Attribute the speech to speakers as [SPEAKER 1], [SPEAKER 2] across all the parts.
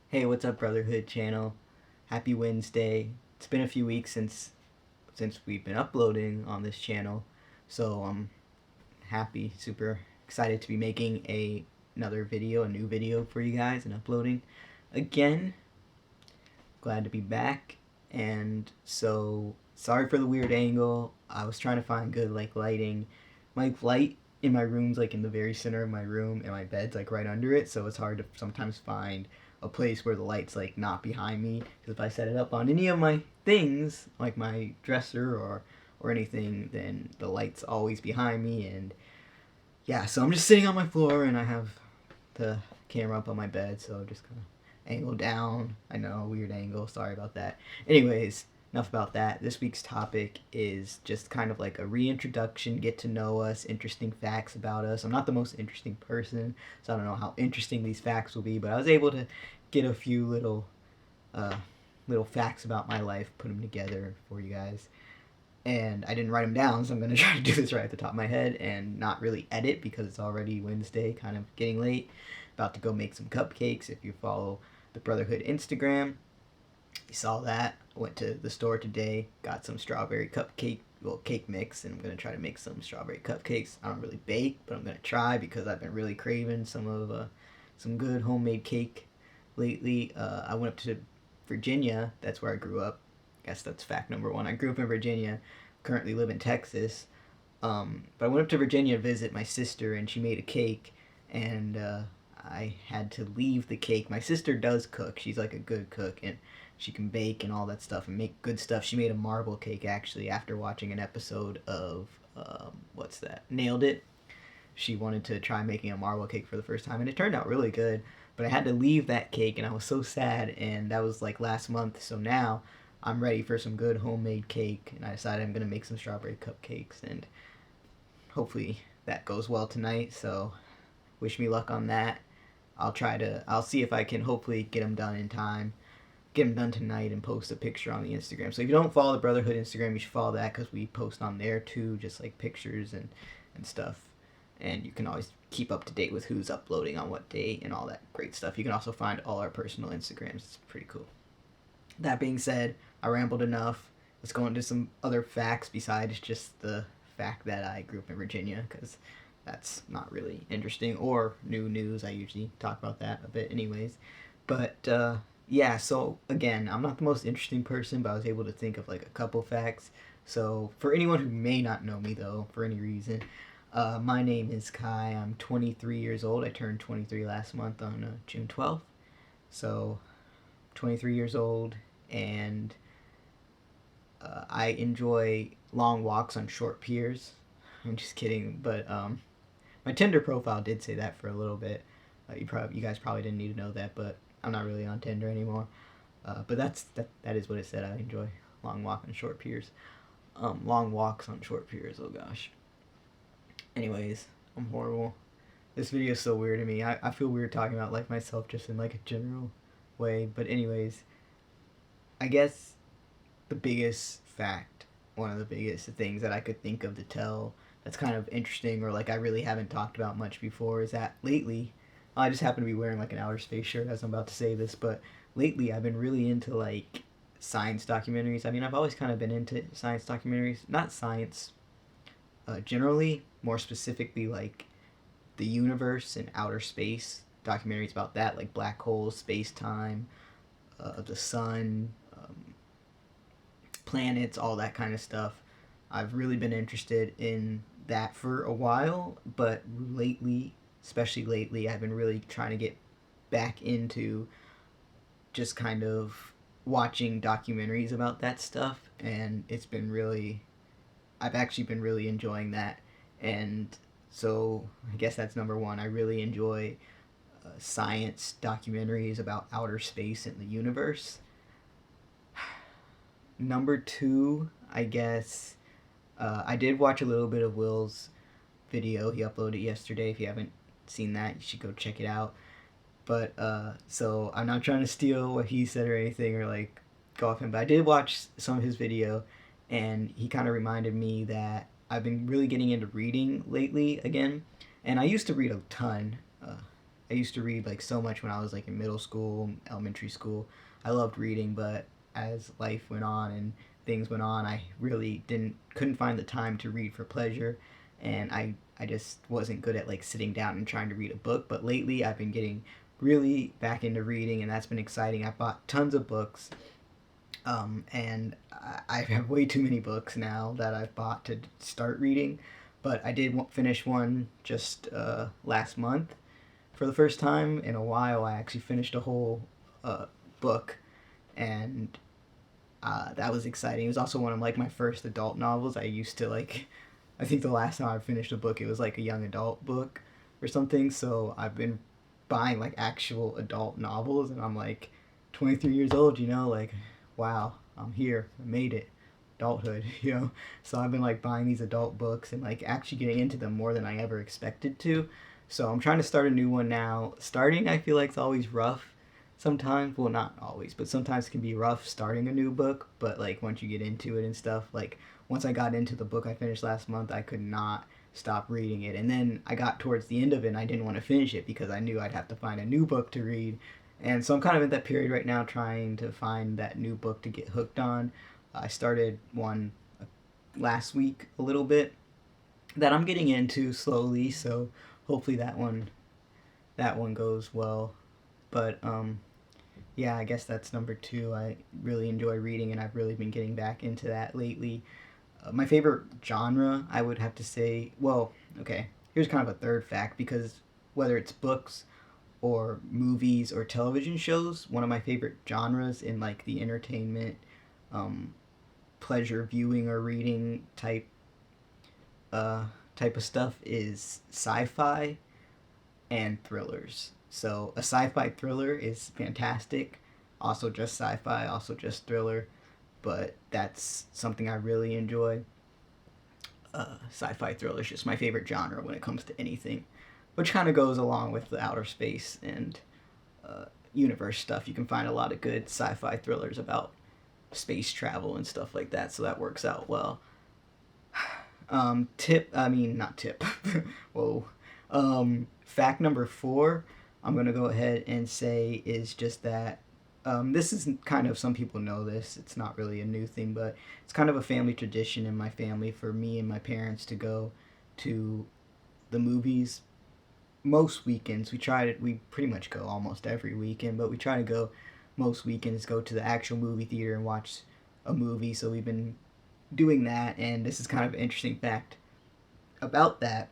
[SPEAKER 1] Hey, what's up, Brotherhood channel? Happy Wednesday. It's been a few weeks since we've been uploading on this channel, so I'm happy, super excited to be making a new video for you guys and uploading again. Glad to be back. And so sorry for the weird angle. I was trying to find good lighting. My light in my room's in the very center of my room, and my bed's right under it, so it's hard to sometimes find a place where the light's not behind me, because if I set it up on any of my things, like my dresser or anything, then the light's always behind me. And yeah, so I'm just sitting on my floor, and I have the camera up on my bed, so just kind of angle down. I know, weird angle, sorry about that. Anyways, enough about that. This week's topic is just kind of like a reintroduction, get to know us, interesting facts about us. I'm not the most interesting person, so I don't know how interesting these facts will be, but I was able to get a few uh, little facts about my life, put them together for you guys. And I didn't write them down, so I'm going to try to do this right at the top of my head and not really edit because it's already Wednesday, kind of getting late. About to go make some cupcakes. If you follow the Brotherhood Instagram, you saw that. I went to the store today, got some strawberry cake mix, and I'm going to try to make some strawberry cupcakes. I don't really bake, but I'm going to try because I've been really craving some good homemade cake lately. I went up to Virginia. That's where I grew up. I guess that's fact number one. I grew up in Virginia, currently live in Texas. But I went up to Virginia to visit my sister, and she made a cake, and I had to leave the cake. My sister does cook. She's like a good cook, and she can bake and all that stuff and make good stuff. She made a marble cake actually after watching an episode of what's that? Nailed It. She wanted to try making a marble cake for the first time, and it turned out really good. But I had to leave that cake, and I was so sad. And that was like last month. So now I'm ready for some good homemade cake, and I decided I'm gonna make some strawberry cupcakes, and hopefully that goes well tonight. So wish me luck on that. I'll see if I can hopefully get them done in time, get them done tonight, and post a picture on the Instagram. So if you don't follow the Brotherhood Instagram, you should follow that because we post on there too, just like pictures and stuff. And you can always keep up to date with who's uploading on what date and all that great stuff. You can also find all our personal Instagrams. It's pretty cool. That being said, I rambled enough. Let's go into some other facts besides just the fact that I grew up in Virginia, because that's not really interesting or new news. I usually talk about that a bit, anyways. But yeah, so again, I'm not the most interesting person, but I was able to think of like a couple facts. So for anyone who may not know me though, for any reason, my name is Kai. I'm 23 years old. I turned 23 last month on June 12th. So 23 years old, and I enjoy long walks on short piers. I'm just kidding, but my Tinder profile did say that for a little bit. You guys probably didn't need to know that, but I'm not really on Tinder anymore. But that is what it said. I enjoy long walk on short piers. Long walks on short piers. Oh gosh. Anyways, I'm horrible. This video is so weird to me. I feel weird talking about like myself just in like a general way. But anyways, I guess the biggest fact, one of the biggest things that I could think of to tell that's kind of interesting, or like I really haven't talked about much before, is that lately, I just happen to be wearing like an outer space shirt as I'm about to say this, but lately I've been really into like science documentaries. I mean, I've always kind of been into science documentaries, not science generally, more specifically like the universe and outer space documentaries about that, like black holes, space time, the sun, planets, all that kind of stuff. I've really been interested in that for a while, but lately, especially lately, I've been really trying to get back into just kind of watching documentaries about that stuff, and I've actually been really enjoying that. And so I guess that's number one. I really enjoy science documentaries about outer space and the universe. Number two, I guess, I did watch a little bit of Will's video. He uploaded yesterday. If you haven't seen that, you should go check it out. But so I'm not trying to steal what he said or anything, or like go off him, but I did watch some of his video, and he kind of reminded me that I've been really getting into reading lately again. And I used to read a ton. I used to read like so much when I was like in middle school, elementary school. I loved reading, but as life went on and things went on, I really couldn't find the time to read for pleasure, and I just wasn't good at like sitting down and trying to read a book. But lately, I've been getting really back into reading, and that's been exciting. I bought tons of books, and I have way too many books now that I've bought to start reading. But I did finish one just last month. For the first time in a while, I actually finished a whole book, and that was exciting. It was also one of like my first adult novels. I used to like, I think the last time I finished a book, it was like a young adult book or something. So I've been buying like actual adult novels, and I'm like 23 years old, like, wow, I'm here, I made it, adulthood, So I've been like buying these adult books and like actually getting into them more than I ever expected to. So I'm trying to start a new one now. Starting, I feel like it's always rough sometimes. Well, not always, but sometimes it can be rough starting a new book. But like once you get into it and stuff, like once I got into the book I finished last month, I could not stop reading it. And then I got towards the end of it and I didn't want to finish it because I knew I'd have to find a new book to read. And so I'm kind of in that period right now trying to find that new book to get hooked on. I started one last week a little bit that I'm getting into slowly, so hopefully that one goes well. But yeah, I guess that's number two. I really enjoy reading, and I've really been getting back into that lately. My favorite genre, I would have to say, well, okay, here's kind of a third fact, because whether it's books or movies or television shows, one of my favorite genres in like the entertainment, um, pleasure viewing or reading uh, type of stuff is sci-fi and thrillers. So a sci-fi thriller is fantastic. Also just sci-fi, also just thriller, but that's something I really enjoy. Sci-fi thriller is just my favorite genre when it comes to anything, which kind of goes along with the outer space and uh, universe stuff. You can find a lot of good sci-fi thrillers about space travel and stuff like that, so that works out well. I mean, not tip. Whoa. Fact number four, I'm going to go ahead and say is just that this is kind of, some people know this, it's not really a new thing, but it's kind of a family tradition in my family for me and my parents to go to the movies most weekends. We pretty much go almost every weekend, but we try to go most weekends, go to the actual movie theater and watch a movie. So we've been doing that, and this is kind of an interesting fact about that.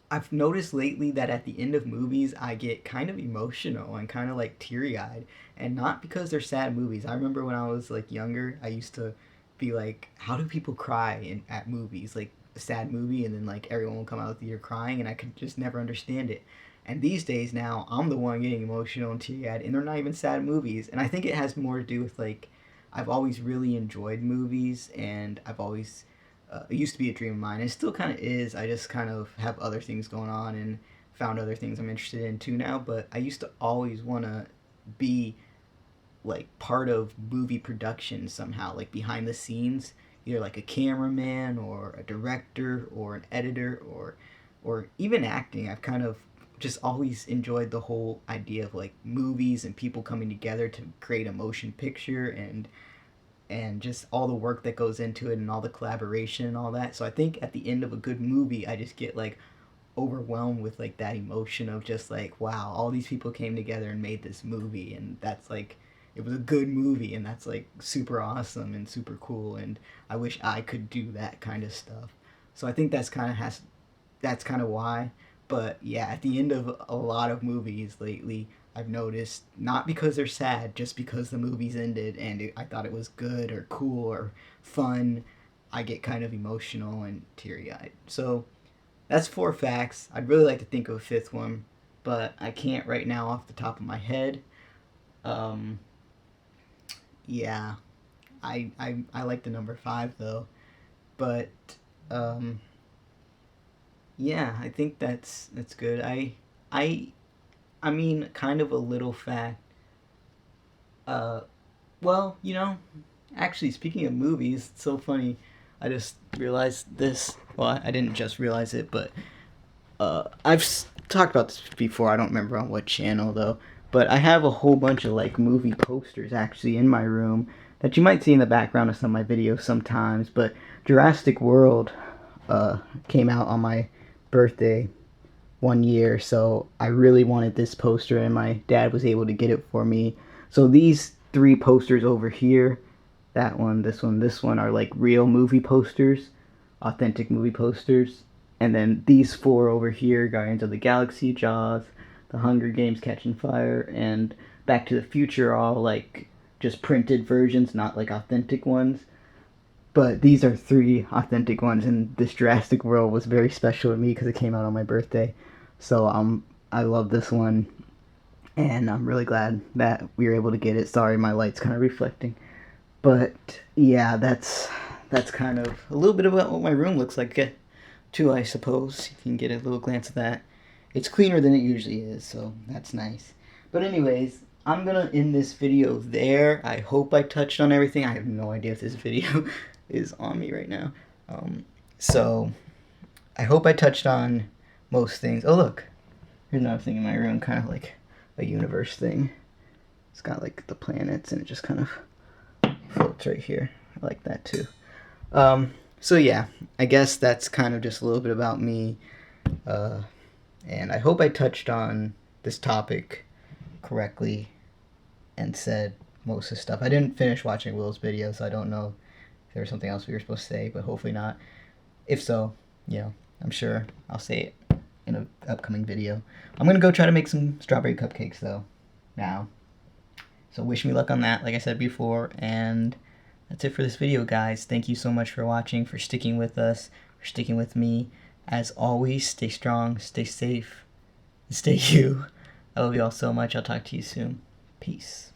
[SPEAKER 1] I've noticed lately that at the end of movies, I get kind of emotional and kind of like teary eyed, and not because they're sad movies. I remember when I was like younger, I used to be like, how do people cry at movies? Like a sad movie, and then like everyone will come out of the theater crying, and I could just never understand it. And these days now, I'm the one getting emotional and teary eyed, and they're not even sad movies. And I think it has more to do with like, I've always really enjoyed movies, and I've always it used to be a dream of mine. It still kind of is. I just kind of have other things going on and found other things I'm interested in too now. But I used to always want to be like part of movie production somehow, like behind the scenes, either like a cameraman or a director or an editor or even acting. I've kind of just always enjoyed the whole idea of like movies and people coming together to create a motion picture, and just all the work that goes into it and all the collaboration and all that. So I think at the end of a good movie, I just get like overwhelmed with like that emotion of just like, wow, all these people came together and made this movie, and that's like, it was a good movie, and that's like super awesome and super cool, and I wish I could do that kind of stuff. So I think that's kind of why. But yeah, at the end of a lot of movies lately, I've noticed, not because they're sad, just because the movie's ended and I thought it was good or cool or fun, I get kind of emotional and teary eyed. So that's four facts. I'd really like to think of a fifth one, but I can't right now off the top of my head. Um, yeah, I like the number five though, but um, yeah, I think that's good. I I mean, kind of a little fact. Uh, well, actually, speaking of movies, it's so funny. I just realized this. Well, I didn't just realize it, but talked about this before. I don't remember on what channel though, but I have a whole bunch of like movie posters actually in my room that you might see in the background of some of my videos sometimes. But Jurassic World came out on my birthday one year, so I really wanted this poster, and my dad was able to get it for me. So these three posters over here, that one, this one, are like real movie posters, authentic movie posters. And then these four over here, Guardians of the Galaxy, Jaws, The Hunger Games, Catching Fire, and Back to the Future, are all like just printed versions, not like authentic ones. But these are three authentic ones, and this Jurassic World was very special to me because it came out on my birthday. So I love this one, and I'm really glad that we were able to get it. Sorry, my light's kind of reflecting, but yeah, that's kind of a little bit about what my room looks like too, I suppose. You can get a little glance of that. It's cleaner than it usually is, so that's nice. But anyways, I'm gonna end this video there. I hope I touched on everything. I have no idea if this video is on me right now. So I hope I touched on most things. Oh look, here's another thing in my room, kind of like a universe thing. It's got like the planets and it just kind of floats right here. I like that too. So yeah, I guess that's kind of just a little bit about me. And I hope I touched on this topic correctly and said most of the stuff. I didn't finish watching Will's video, so I don't know if there was something else we were supposed to say, but hopefully not. If so, you know, I'm sure I'll say it in an upcoming video. I'm going to go try to make some strawberry cupcakes, though, now. So wish me luck on that, like I said before, and that's it for this video, guys. Thank you so much for watching, for sticking with us, for sticking with me. As always, stay strong, stay safe, and stay you. I love you all so much. I'll talk to you soon. Peace.